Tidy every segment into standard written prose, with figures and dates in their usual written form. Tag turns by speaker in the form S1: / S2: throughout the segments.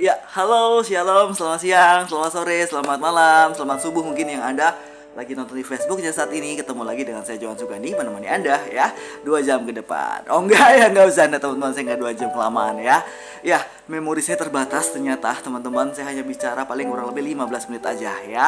S1: Ya, halo, shalom, selamat siang, selamat sore, selamat malam, selamat subuh mungkin yang Anda lagi nonton di Facebooknya saat ini. Ketemu lagi dengan saya Johan Sugandi menemani Anda ya 2 jam ke depan. Oh enggak ya, enggak usah Anda teman-teman, saya enggak 2 jam kelamaan ya. Ya, memori saya terbatas ternyata teman-teman. Saya hanya bicara paling kurang lebih 15 menit aja ya.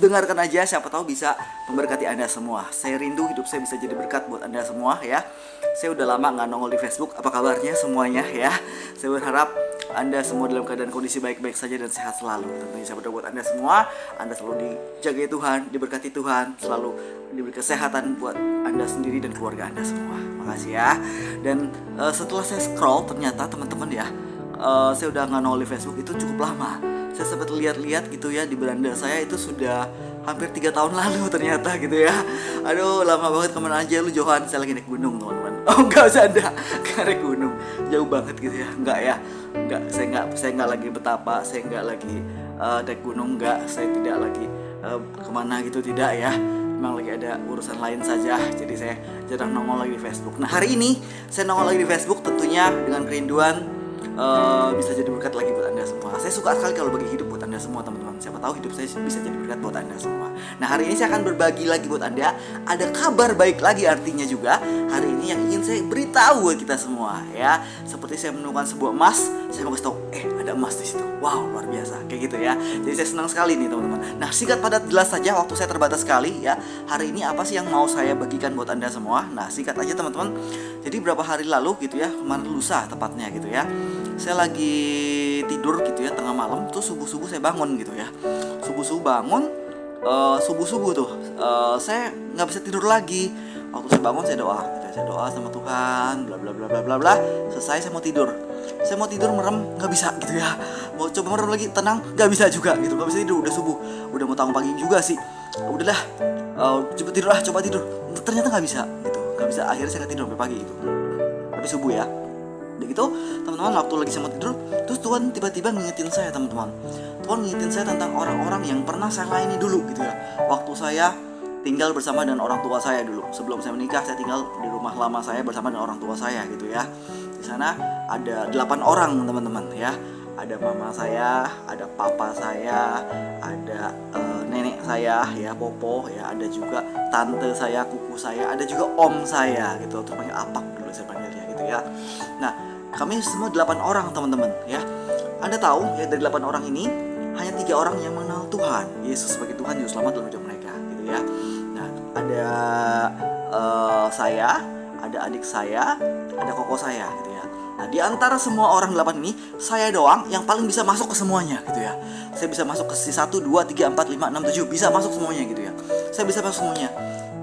S1: Dengarkan aja, siapa tahu bisa memberkati Anda semua. Saya rindu hidup saya bisa jadi berkat buat Anda semua ya. Saya udah lama nggak nongol di Facebook. Apa kabarnya semuanya ya? Saya berharap Anda semua dalam keadaan kondisi baik-baik saja dan sehat selalu. Tentunya saya berdoa buat Anda semua, Anda selalu dijagai Tuhan, diberkati Tuhan, selalu diberi kesehatan buat Anda sendiri dan keluarga Anda semua. Makasih ya. Dan setelah saya scroll ternyata teman-teman ya, saya udah nggak nongol di Facebook itu cukup lama. Saya sempat lihat-lihat gitu ya, di beranda saya itu sudah hampir 3 tahun lalu ternyata gitu ya. Aduh, lama banget. Kemana aja lu Johan? Saya lagi naik gunung teman-teman. Oh enggak usah Anda, naik gunung jauh banget gitu ya. Enggak ya, enggak, saya enggak lagi betapa, saya enggak lagi naik gunung, enggak, saya tidak lagi kemana gitu, tidak ya. Memang lagi ada urusan lain saja, jadi saya jarang nongol lagi di Facebook. Nah hari ini saya nongol lagi di Facebook tentunya dengan kerinduan bisa jadi berkat lagi buat Anda semua. Saya suka sekali kalau bagi hidup buat Anda semua teman-teman. Siapa tahu hidup saya bisa jadi berkat buat Anda semua. Nah hari ini saya akan berbagi lagi buat Anda. Ada kabar baik lagi artinya juga hari ini yang ingin saya beritahu buat kita semua ya. Seperti saya menemukan sebuah emas, saya mau kasih tahu ada emas di situ. Wow, luar biasa kayak gitu ya. Jadi saya senang sekali nih teman-teman. Nah singkat padat jelas saja, waktu saya terbatas sekali ya. Hari ini apa sih yang mau saya bagikan buat Anda semua? Nah singkat aja teman-teman. Jadi berapa hari lalu gitu ya, kemarin lusa tepatnya gitu ya, saya lagi tidur gitu ya tengah malam, tuh subuh-subuh saya bangun gitu ya. Subuh-subuh bangun, subuh-subuh tuh saya nggak bisa tidur lagi. Waktu saya bangun saya doa gitu ya. Saya doa sama Tuhan, bla bla bla bla bla bla. Selesai saya mau tidur. Saya mau tidur merem nggak bisa gitu ya. Mau coba merem lagi tenang nggak bisa juga gitu. Nggak bisa tidur, udah subuh, udah mau tanggung pagi juga sih. Udahlah, coba tidur coba tidur. Ternyata nggak bisa gitu, nggak bisa. Akhirnya saya nggak tidur sampai pagi gitu. Tapi subuh ya. Udah gitu teman-teman, waktu lagi saya mau tidur, terus Tuhan tiba-tiba ngingetin saya teman-teman. Tuhan ngingetin saya tentang orang-orang yang pernah saya layani dulu gitu ya. Waktu saya tinggal bersama dengan orang tua saya dulu. Sebelum saya menikah, saya tinggal di rumah lama saya bersama dengan orang tua saya gitu ya. Di sana ada 8 orang teman-teman ya. Ada mama saya, ada papa saya, ada nenek saya ya, popo ya, ada juga tante saya, kuku saya, ada juga om saya gitu. Terus panggil apak dulu saya panggilnya gitu ya. Nah, kami semua 8 orang teman-teman ya. Anda tahu ya, dari 8 orang ini hanya 3 orang yang mengenal Tuhan Yesus sebagai Tuhan Juru Selamat dalam hidup mereka gitu ya. Nah, ada saya, ada adik saya, ada koko saya gitu ya. Nah, di antara semua orang 8 ini, saya doang yang paling bisa masuk ke semuanya gitu ya. Saya bisa masuk ke si 1, 2, 3, 4, 5, 6, 7, bisa masuk semuanya gitu ya. Saya bisa masuk semuanya.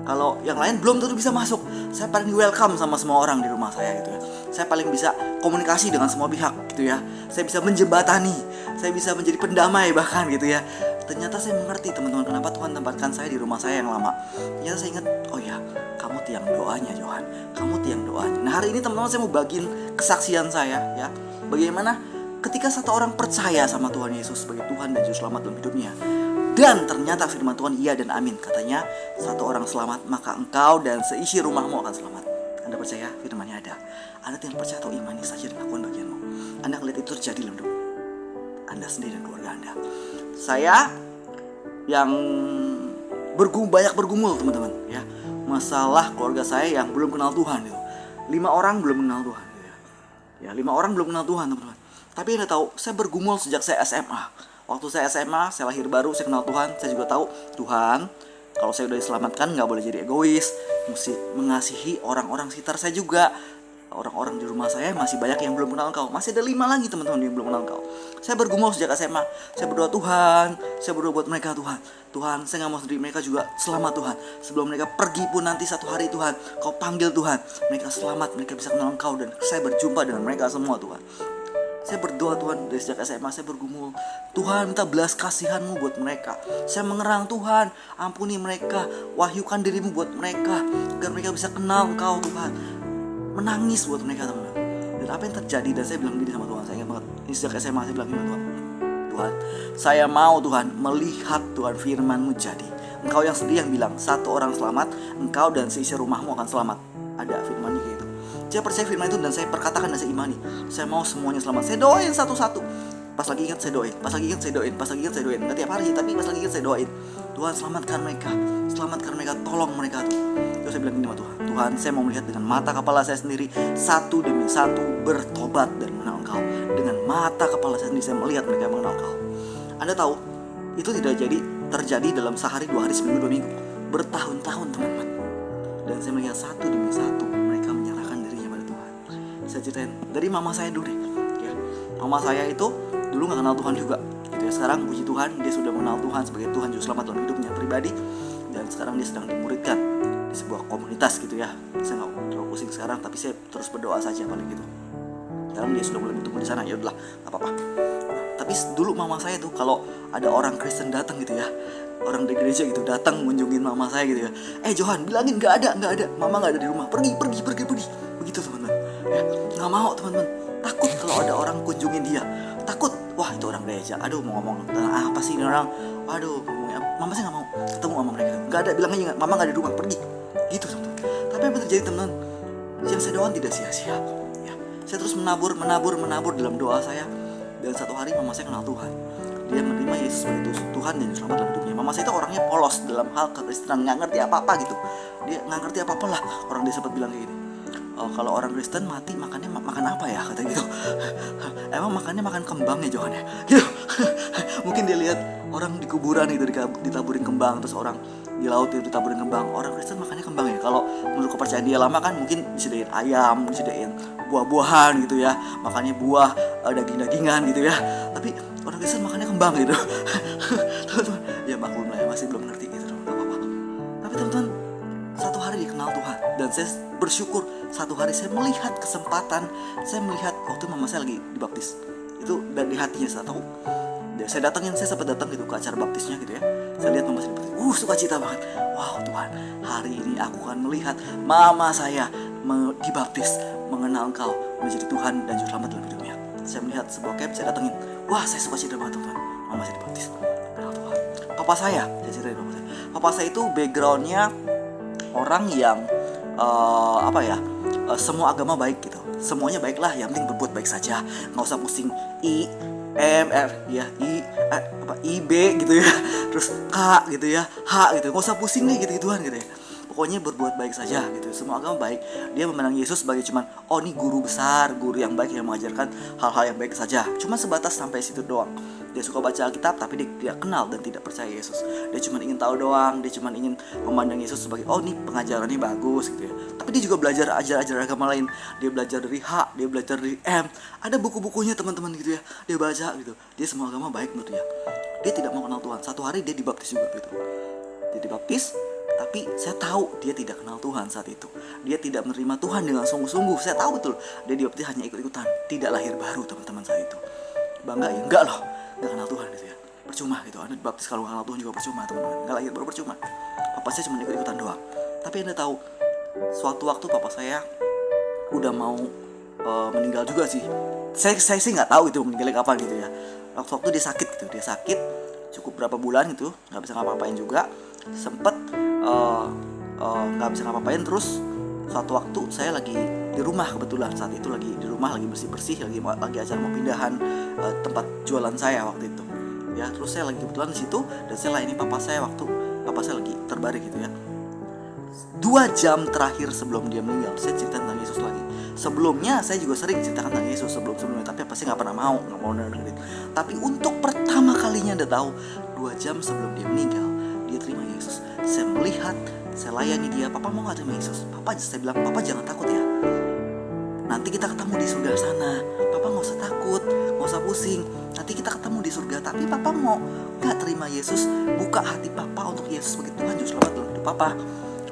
S1: Kalau yang lain belum tentu bisa masuk. Saya paling welcome sama semua orang di rumah saya gitu ya. Saya paling bisa komunikasi dengan semua pihak gitu ya. Saya bisa menjembatani, saya bisa menjadi pendamai bahkan gitu ya. Ternyata saya mengerti teman-teman kenapa Tuhan tempatkan saya di rumah saya yang lama. Ternyata saya ingat, oh ya, kamu tiang doanya Johan, kamu tiang doanya. Nah hari ini teman-teman saya mau bagiin kesaksian saya ya. Bagaimana ketika satu orang percaya sama Tuhan Yesus sebagai Tuhan dan Juru Selamat dalam hidupnya, dan ternyata firman Tuhan iya dan amin. Katanya satu orang selamat, maka engkau dan seisi rumahmu akan selamat. Anda percaya firmannya ada? Anda tinggal percaya atau imani saja dan lakukan bagianmu. Anda melihat itu terjadi dalam hidup Anda sendiri dan keluarga Anda. Saya yang banyak bergumul teman-teman ya. Masalah keluarga saya yang belum kenal Tuhan itu. 5 orang belum kenal Tuhan gitu ya. Ya 5 orang belum kenal Tuhan teman-teman. Tapi Anda tahu, saya bergumul sejak saya SMA. Waktu saya SMA, saya lahir baru, saya kenal Tuhan. Saya juga tahu Tuhan, kalau saya udah diselamatkan gak boleh jadi egois, mesti mengasihi orang-orang sekitar saya juga. Orang-orang di rumah saya masih banyak yang belum kenal Engkau. Masih ada 5 lagi teman-teman yang belum kenal Engkau. Saya bergumul sejak SMA. Saya berdoa Tuhan, saya berdoa buat mereka Tuhan. Tuhan, saya gak mau sendiri, mereka juga selamat Tuhan. Sebelum mereka pergi pun nanti satu hari Tuhan, Kau panggil Tuhan, mereka selamat, mereka bisa kenal Engkau, dan saya berjumpa dengan mereka semua Tuhan. Saya berdoa Tuhan dari sejak SMA, saya bergumul, Tuhan minta belas kasihan-Mu buat mereka. Saya mengerang Tuhan, ampuni mereka, wahyukan diri-Mu buat mereka, agar mereka bisa kenal Engkau Tuhan. Menangis buat mereka teman-teman. Dan apa yang terjadi, dan saya bilang gini sama Tuhan, saya ingat banget, ini sejak SMA saya bilang gini Tuhan, Tuhan, saya mau Tuhan melihat Tuhan firman-Mu jadi. Engkau yang sendiri yang bilang, satu orang selamat, engkau dan seisi rumahmu akan selamat. Ada firman-Nya kayak itu. Saya percaya firman itu dan saya perkatakan dan saya imani. Saya mau semuanya selamat. Saya doain satu-satu. pas lagi ingat saya doain, pas lagi ingat saya doain, pas lagi ingat saya doain. Nggak tiap hari, tapi pas lagi ingat saya doain. Tuhan selamatkan mereka, tolong mereka tuh. Terus saya bilang gini sama Tuhan, Tuhan saya mau melihat dengan mata kepala saya sendiri, satu demi satu bertobat dan mengenal Engkau. Dengan mata kepala saya sendiri saya melihat mereka mengenal Engkau. Anda tahu, itu tidak terjadi dalam sehari, 2 hari, seminggu, 2 minggu, bertahun-tahun teman-teman. Dan saya melihat satu demi satu mereka menyerahkan dirinya pada Tuhan. Saya ceritain dari mama saya dulu deh ya. Mama saya itu dulu gak kenal Tuhan juga gitu ya. Sekarang puji Tuhan dia sudah mengenal Tuhan sebagai Tuhan Juru Selamat dalam hidupnya pribadi. Dan sekarang dia sedang dimuridkan di sebuah komunitas gitu ya. Saya gak terlalu pusing sekarang, tapi saya terus berdoa saja paling gitu. Sekarang dia sudah mulai bertumbuh di sana, ya udahlah gak apa-apa. Tapi dulu mama saya tuh kalau ada orang Kristen datang gitu ya, orang di gereja gitu datang mengunjungin mama saya gitu ya, Johan bilangin nggak ada, mama nggak ada di rumah, pergi, begitu teman-teman ya. Nggak mau teman-teman, takut kalau ada orang kunjungin dia, takut, wah itu orang gereja, aduh mau ngomong tentang apa sih ini orang, aduh mama saya nggak mau ketemu sama mereka, nggak ada, bilang aja mama nggak ada di rumah, pergi gitu teman-teman. Tapi apa terjadi teman-teman, yang saya doakan tidak sia-sia ya. Saya terus menabur dalam doa saya. Dan satu hari mama saya kenal Tuhan. Dia menerima Yesus sebagai Tuhan dan Juru Selamat dalam hidupnya. Mama saya itu orangnya polos dalam hal kekristenan, nggak ngerti apa-apa gitu. Dia nggak ngerti apa-apa lah. Orang dia sempat bilang kayak gini, kalau orang Kristen mati makannya makan apa ya, kata gitu. Emang makannya makan kembang ya Johan ya, gitu. Mungkin dia lihat orang di kuburan gitu ditaburin kembang, terus orang di laut itu ditaburin kembang. Orang Kristen makannya kembang ya. Kalau menurut kepercayaan dia lama kan mungkin disediain ayam, disediain buah-buahan gitu ya, makannya buah, daging-dagingan gitu ya. Tapi orang Kristen makannya kembang gitu. Teman-teman, ya maklum lah ya, masih belum ngerti gitu, nggak apa-apa. Tapi teman-teman, satu hari dia kenal Tuhan dan saya bersyukur. Satu hari saya melihat kesempatan, saya melihat waktu mama saya lagi dibaptis. Itu dari hatinya saya tahu. Saya sempat datang gitu ke acara baptisnya gitu ya. Saya lihat mama saya dibaptis, sukacita banget. Wow Tuhan, hari ini aku akan melihat mama saya dibaptis, mengenal Engkau menjadi Tuhan dan Juru Selamat dalam hidupnya. Saya melihat sebuah camp, saya datengin. Wah saya sukacita banget teman-teman, mama saya dibaptis, kenal Tuhan. Papa saya ceritain papa saya itu backgroundnya orang yang semua agama baik gitu, semuanya baiklah, yang penting berbuat baik saja, nggak usah pusing I B gitu ya, terus K gitu ya, H gitu, nggak usah pusing deh gitu-gituan gitu ya. Pokoknya berbuat baik saja gitu. Semua agama baik. Dia memandang Yesus sebagai cuman, ini guru besar, guru yang baik yang mengajarkan hal-hal yang baik saja. Cuma sebatas sampai situ doang. Dia suka baca Alkitab tapi dia tidak kenal dan tidak percaya Yesus. Dia cuma ingin tahu doang, dia cuma ingin memandang Yesus sebagai ini pengajarannya bagus gitu ya. Tapi dia juga belajar ajar agama lain. Dia belajar dari H, dia belajar dari M. Ada buku-bukunya teman-teman gitu ya. Dia baca gitu. Dia semua agama baik menurut dia. Dia tidak mau kenal Tuhan. Satu hari dia dibaptis juga gitu. Dia dibaptis, tapi saya tahu dia tidak kenal Tuhan saat itu. Dia tidak menerima Tuhan dengan sungguh-sungguh. Saya tahu betul dia dibaptis hanya ikut-ikutan, tidak lahir baru teman-teman saat itu. Bangga ya? Enggak loh, enggak kenal Tuhan gitu ya. Percuma gitu. Anda dibaptis kalau enggak kenal Tuhan juga percuma teman-teman. Enggak lahir baru percuma. Papa saya cuma ikut-ikutan doang. Tapi Anda tahu, suatu waktu papa saya udah mau meninggal juga sih. Saya sih nggak tahu itu meninggalnya kapan gitu ya. Waktu dia sakit gitu, dia sakit cukup berapa bulan gitu, nggak bisa ngapa-ngapain juga. Sempet nggak bisa ngapa-ngapain. Terus suatu waktu saya lagi di rumah, kebetulan saat itu lagi di rumah, lagi bersih-bersih, lagi acara mau pindahan tempat jualan saya waktu itu ya. Terus saya lagi kebetulan di situ dan saya layani papa saya waktu papa saya lagi terbaring gitu ya. 2 jam terakhir sebelum dia meninggal, saya cerita tentang Yesus lagi. Sebelumnya saya juga sering ceritakan tentang Yesus sebelumnya, tapi pasti nggak pernah mau dengerin. Tapi untuk pertama kalinya Anda tahu, 2 jam sebelum dia meninggal, dia terima Yesus. Saya melihat, saya layani dia. Papa mau nggak terima Yesus? Saya bilang, papa jangan takut ya. Nanti kita ketemu di surga sana. Papa nggak usah takut, nggak usah pusing. Nanti kita ketemu di surga. Tapi papa mau nggak terima Yesus? Buka hati papa untuk Yesus sebagai Tuhan Juru Selamat dalam hidup papa.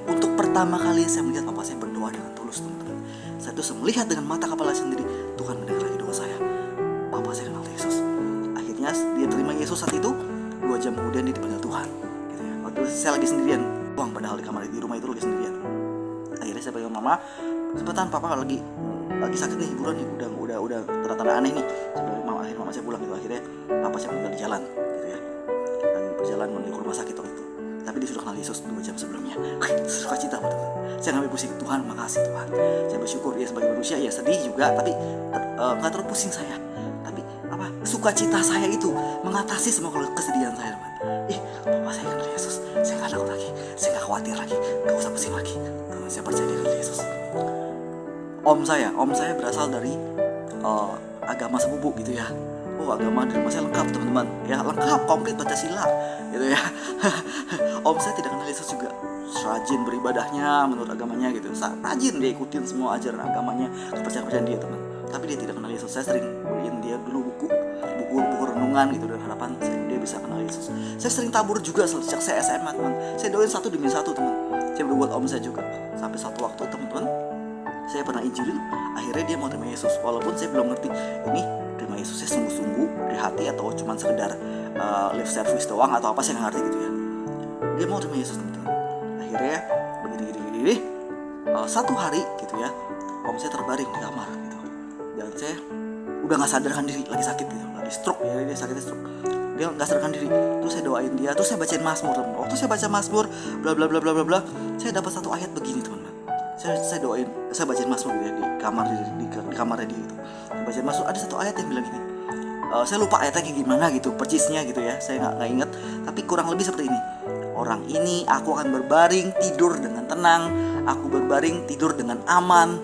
S1: Untuk pertama kali saya melihat papa saya berdoa dengan tulus teman-teman. Saya terus melihat dengan mata kepala sendiri, Tuhan mendengar doa saya. Papa saya kenal Yesus. Akhirnya dia terima Yesus saat itu. 2 jam kemudian dia dipanggil Tuhan gitu ya. Waktu saya lagi sendirian, padahal di kamar di rumah itu lagi sendirian. Akhirnya saya panggil mama, cepetan papa lagi sakit nih, hiburan nih, udah tanda-tanda aneh nih. Akhirnya mama saya pulang gitu. Akhirnya papa saya meninggal di jalan gitu ya. Dan berjalan menuju ke rumah sakit waktu itu. Tapi dia sudah kenal Yesus 2 jam sebelumnya. Sukacita teman-teman. Saya nggak pusing. Tuhan makasih Tuhan. Saya bersyukur dia sebagai manusia ya sedih juga, tapi nggak terlalu pusing saya. Tapi sukacita saya itu mengatasi semua kesedihan saya, teman. Papa saya kenal Yesus, saya gak takut lagi, saya gak khawatir lagi, gak usah pusing lagi, teman. Saya percaya diri Yesus. Om saya berasal dari agama sepupu gitu ya. Agama di rumah saya lengkap, teman-teman. Ya, lengkap, komplit, Pancasila gitu ya. Om saya tidak kenal Yesus juga. Rajin beribadahnya menurut agamanya gitu. Rajin dia ikutin semua ajaran agamanya, kepercayaan dia, teman. Tapi dia tidak kenal Yesus. Saya sering beliin dia dulu buku renungan gitu, dan harapan dia bisa kenal Yesus. Saya sering tabur juga sejak saya SMA, teman. Saya doain 1 demi 1, teman. Saya berbuat om saya juga. Sampai satu waktu, teman-teman, saya pernah injilin, akhirnya dia mau terima Yesus. Walaupun saya belum ngerti ini terima Yesusnya sungguh-sungguh dari hati atau cuma sekedar lip service doang atau apa, saya nggak ngerti gitu ya. Dia mau terima Yesus, teman-teman. Akhirnya begini. Satu hari gitu ya, om saya terbaring di kamar gitu, dan saya udah nggak sadarkan diri, lagi sakit gitu, lagi stroke ya, dia sakitnya stroke. Dia nggak sadarkan diri. Terus saya doain dia, terus saya bacain Mazmur, teman. Waktu saya baca Mazmur, bla bla bla bla bla bla, saya dapat satu ayat begini, teman-teman. Saya doain, saya bacain Mazmur gitu ya, di kamar di kamarnya dia gitu. Saya bacain Mazmur, ada satu ayat yang bilang gini. Saya lupa ayatnya kayak gimana gitu, percisnya gitu ya, saya nggak inget, tapi kurang lebih seperti ini. Orang ini aku akan berbaring tidur dengan tenang, aku berbaring tidur dengan aman.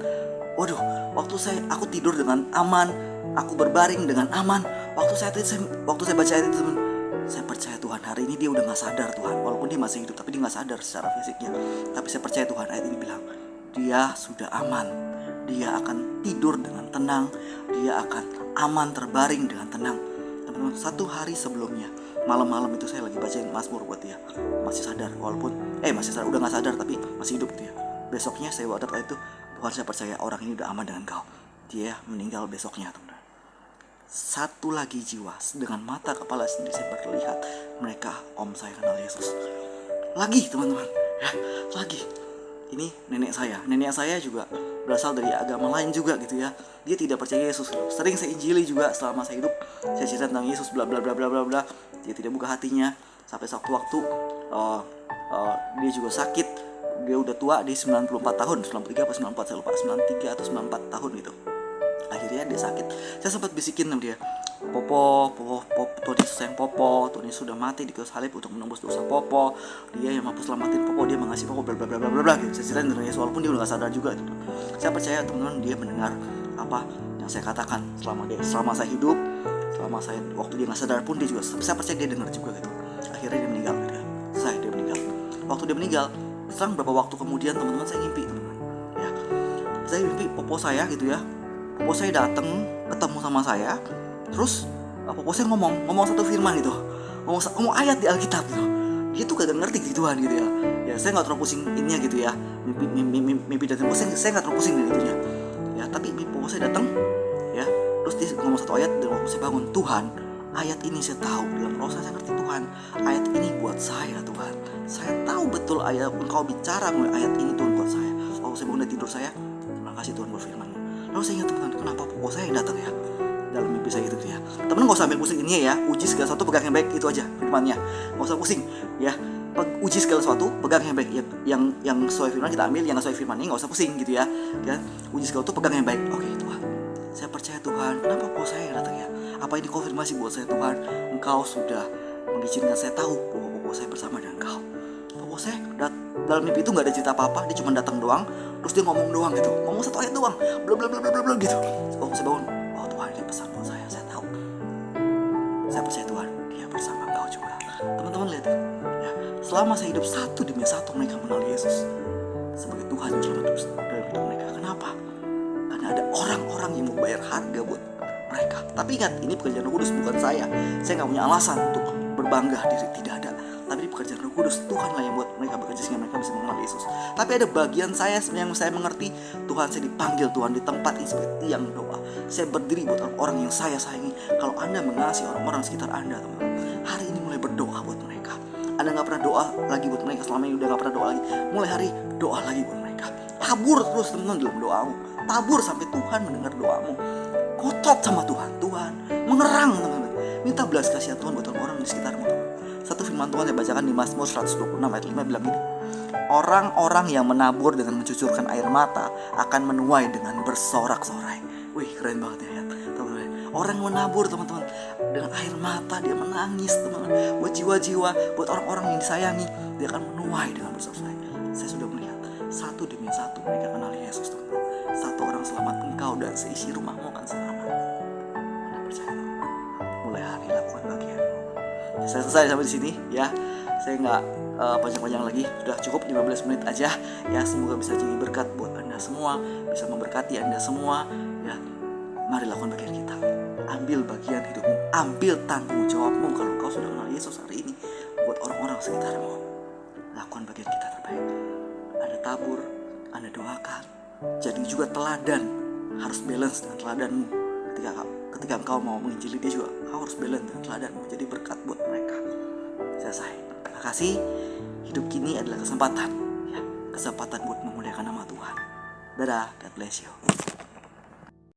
S1: Waduh, aku tidur dengan aman, aku berbaring dengan aman. Waktu saya baca ayat itu, teman, saya percaya Tuhan, hari ini dia udah nggak sadar, Tuhan. Walaupun dia masih hidup, tapi dia nggak sadar secara fisiknya. Tapi saya percaya Tuhan, ayat ini bilang dia sudah aman, dia akan tidur dengan tenang, dia akan aman terbaring dengan tenang. Teman-teman, 1 hari sebelumnya, malam-malam itu saya lagi bacain Mazmur buat dia, masih sadar, walaupun masih sadar, udah nggak sadar tapi masih hidup gitu ya. Besoknya saya bawa ayat itu, Tuhan, saya percaya orang ini udah aman dengan Kau. Dia meninggal besoknya, teman-teman. Satu lagi jiwa dengan mata kepala sendiri saya berlihat, mereka om saya kenal Yesus. Lagi, teman-teman, ya, lagi. Ini nenek saya juga berasal dari agama lain juga gitu ya. Dia tidak percaya Yesus gitu. Sering saya injili juga selama saya hidup. Saya cerita tentang Yesus bla bla bla bla bla bla. Dia tidak buka hatinya. Sampai suatu waktu dia juga sakit. Dia udah tua, dia 94 tahun, 93 atau 94, saya lupa, 93 atau 94 tahun gitu. Akhirnya dia sakit. Saya sempat bisikin sama dia, Popo, Tuhan Yesus sayang Popo, Tuhan Yesus sudah mati di kayu salib untuk menembus dosa Popo. Dia yang mampu selamatin Popo, dia mengasihi Popo, bla bla bla bla bla gitu. Saya ceritain tentang Yesus walaupun dia udah gak sadar juga gitu. Saya percaya, teman-teman, dia mendengar apa yang saya katakan selama saya hidup, waktu dia gak sadar pun dia juga, saya percaya dia dengar juga gitu. Akhirnya dia meninggal gitu ya. Dia meninggal. Waktu dia meninggal, selang beberapa waktu kemudian, teman-teman, saya ngimpi, teman-teman. Ya. Saya mimpi Popo saya gitu ya. Popo saya datang ketemu sama saya. Terus Popo saya ngomong satu firman gitu, ngomong ayat di Alkitab gitu. Dia tuh kagak ngerti gituan gitu ya. Ya saya nggak terlalu pusing ininya gitu ya. Mimpi dan Popo saya nggak terlalu pusing dengan itunya. Ya tapi Popo saya datang ya. Terus dia ngomong satu ayat dan waktu saya bangun, Tuhan, ayat ini saya tahu dalam roh saya ngerti, Tuhan, ayat ini buat saya, Tuhan. Saya tahu betul ayat Engkau bicara melalui ayat ini, Tuhan, buat saya. Waktu saya bangun dari tidur saya, terima kasih Tuhan buat firman-Mu. Lalu saya ingat, Tuhan, kenapa Popo saya yang datang ya dalam mimpi saya gitu ya. Temen gak usah ambil pusing ini ya, uji segala sesuatu pegang yang baik, itu aja firmannya. Gak usah pusing ya, uji segala sesuatu pegang yang baik, yang sesuai firman kita ambil, yang gak sesuai firmannya gak usah pusing gitu ya. Uji segala sesuatu pegang yang baik. Oke, Tuhan, saya percaya, Tuhan, kenapa Popo saya yang datang ya. Apa ini konfirmasi buat saya, Tuhan, Engkau sudah mengizinkan saya tahu bahwa Popo saya bersama dengan Engkau. Popo saya dalam mimpi itu gak ada cerita apa-apa, dia cuma datang doang, terus dia ngomong doang gitu, ngomong satu ayat doang, bla bla bla bla bla gitu. Waktu saya bangun, oh Tuhan, dia pesan buat saya tahu. Saya percaya, Tuhan, dia bersama Engkau juga. Teman-teman lihat ya, selama saya hidup 1 demi 1 mereka mengenal Yesus sebagai Tuhan yang selamat dalam hidup mereka. Kenapa? Karena ada orang-orang yang mau bayar harga buat mereka. Tapi ingat, ini pekerjaan Roh Kudus, bukan saya. Saya nggak punya alasan untuk berbangga diri, tidak ada. Tapi pekerjaan Roh Kudus, Tuhanlah yang buat mereka bekerja sehingga mereka bisa mengenal Yesus. Tapi ada bagian saya yang saya mengerti, Tuhan, saya dipanggil Tuhan di tempat ini sebagai tiang doa. Saya berdiri buat orang yang saya sayangi. Kalau Anda mengasihi orang-orang sekitar Anda, teman-teman, hari ini mulai berdoa buat mereka. Anda nggak pernah doa lagi buat mereka selama ini, udah nggak pernah doa lagi. Mulai hari doa lagi buat mereka. Tabur terus, teman-teman, dalam doamu. Tabur sampai Tuhan mendengar doamu. Kotot sama Tuhan, mengerang, teman-teman. Minta belas kasihan Tuhan buat orang-orang di sekitarmu, teman. Satu firman Tuhan saya bacakan di Mazmur 126 ayat 5 bilang gini, orang-orang yang menabur dengan mencucurkan air mata akan menuai dengan bersorak-sorai. Wih, keren banget ya, teman-teman. Orang yang menabur, teman-teman, dengan air mata dia menangis, teman-teman, buat jiwa-jiwa, buat orang-orang yang disayangi. Dia akan menuai dengan bersorak-sorai. Saya sudah melihat satu demi satu mereka kenal Yesus, teman-teman. Satu orang selamat, engkau dan seisi rumahmu akan selamat. Anda percaya? Mulai hari lakukan bagianmu. Saya selesai sampai di sini ya. Saya nggak panjang-panjang lagi, sudah cukup 15 menit aja ya. Semoga bisa jadi berkat buat Anda semua, bisa memberkati Anda semua ya. Mari lakukan bagian kita. Ambil bagian hidupmu, ambil tanggung jawabmu kalau kau sudah kenal Yesus hari ini buat orang-orang sekitarmu. Lakukan bagian kita terbaik. Anda tabur, Anda doakan. Jadi juga teladan, harus balance dengan teladanmu. Ketika engkau mau menginjili dia juga, kau harus balance dengan teladanmu. Jadi berkat buat mereka. Selesai. Terima kasih. Hidup kini adalah kesempatan, ya, kesempatan buat memuliakan nama Tuhan. Dadah, God bless you.